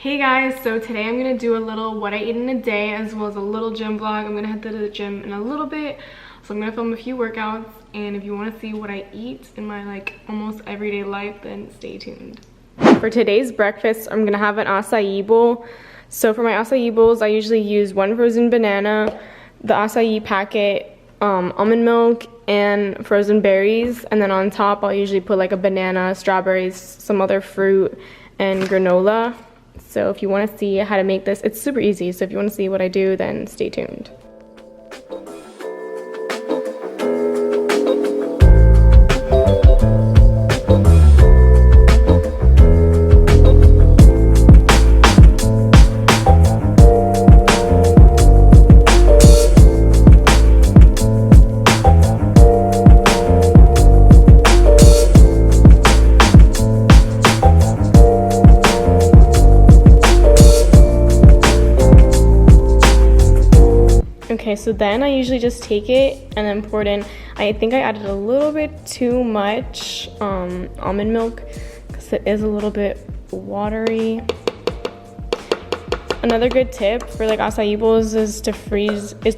Hey guys, so today I'm gonna do a little what I eat in a day as well as a little gym vlog. I'm gonna head to the gym in a little bit, so I'm gonna film a few workouts, and if you want to see what I eat in my like almost everyday life, then stay tuned. For today's breakfast, I'm gonna have an acai bowl. So for my acai bowls, I usually use one frozen banana, the acai packet, almond milk, and frozen berries, and then on top I'll usually put like a banana, strawberries, some other fruit, and granola. So if you want to see how to make this, it's super easy. So if you want to see what I do, then stay tuned. Okay, so then I usually just take it and then pour it in. I think I added a little bit too much almond milk because it is a little bit watery. Another good tip for like acai bowls is to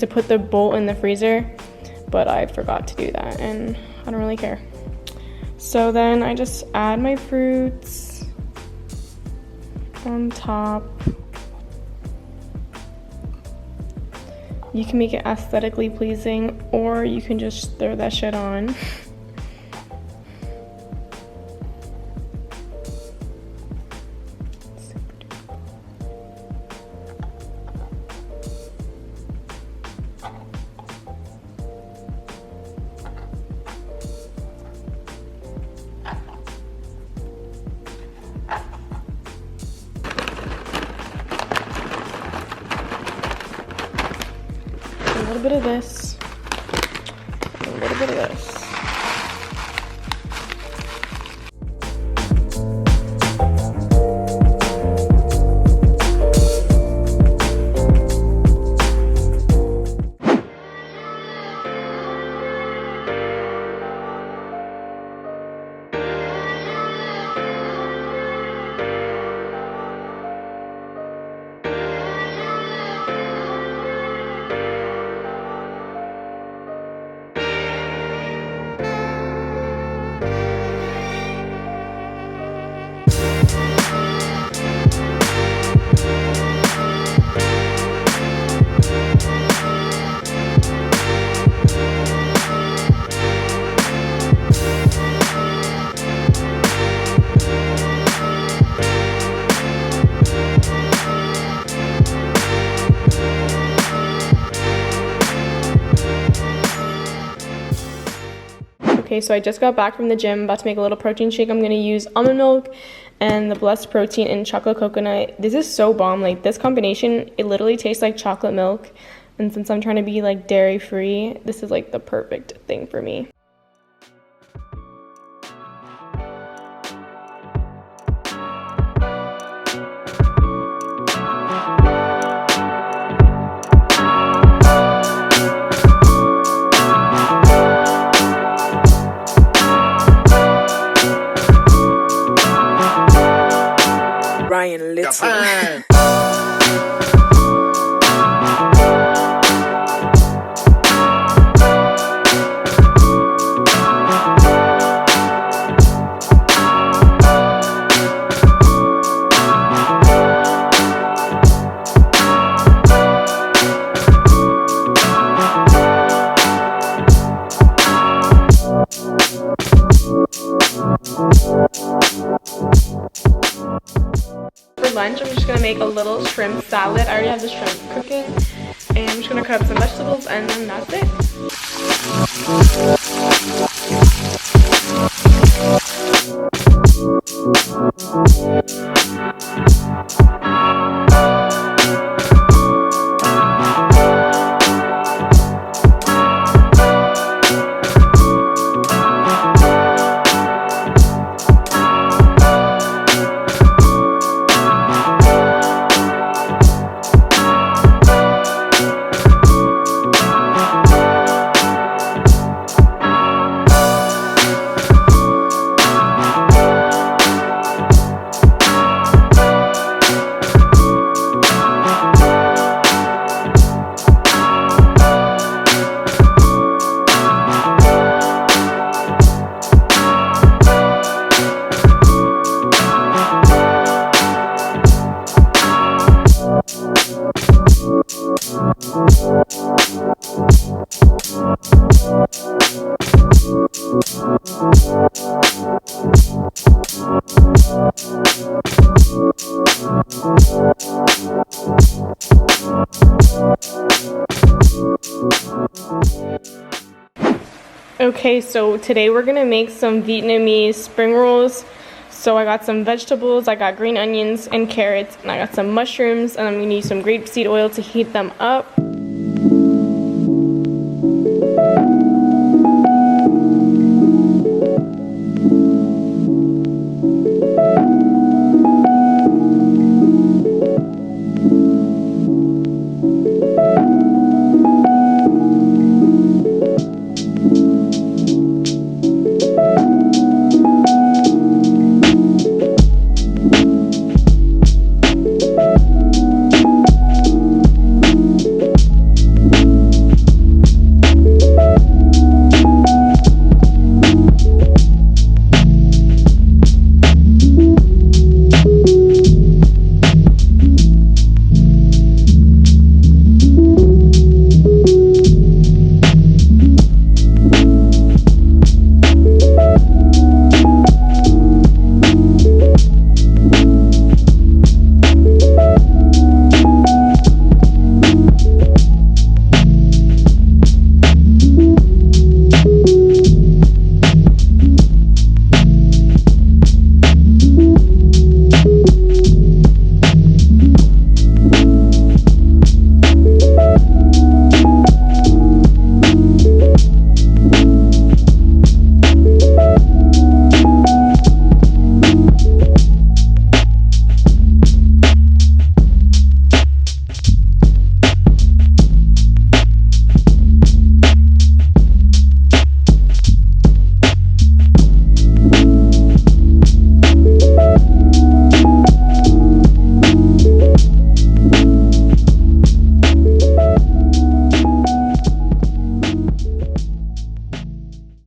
put the bowl in the freezer, but I forgot to do that and I don't really care. So then I just add my fruits on top. You can make it aesthetically pleasing, or you can just throw that shit on. A little bit of this, a little bit of this. Okay, so I just got back from the gym, about to make a little protein shake. I'm gonna use almond milk and the Blessed protein and chocolate coconut. This is so bomb. Like this combination, it literally tastes like chocolate milk. And since I'm trying to be like dairy free, this is like the perfect thing for me. Ryan Little. For lunch, I'm just gonna make a little shrimp salad. I already have the shrimp cooking, and I'm just gonna cut up some vegetables, and then that's it. Okay, so today we're gonna make some Vietnamese spring rolls. So I got some vegetables, I got green onions and carrots, and I got some mushrooms, and I'm gonna use some grapeseed oil to heat them up.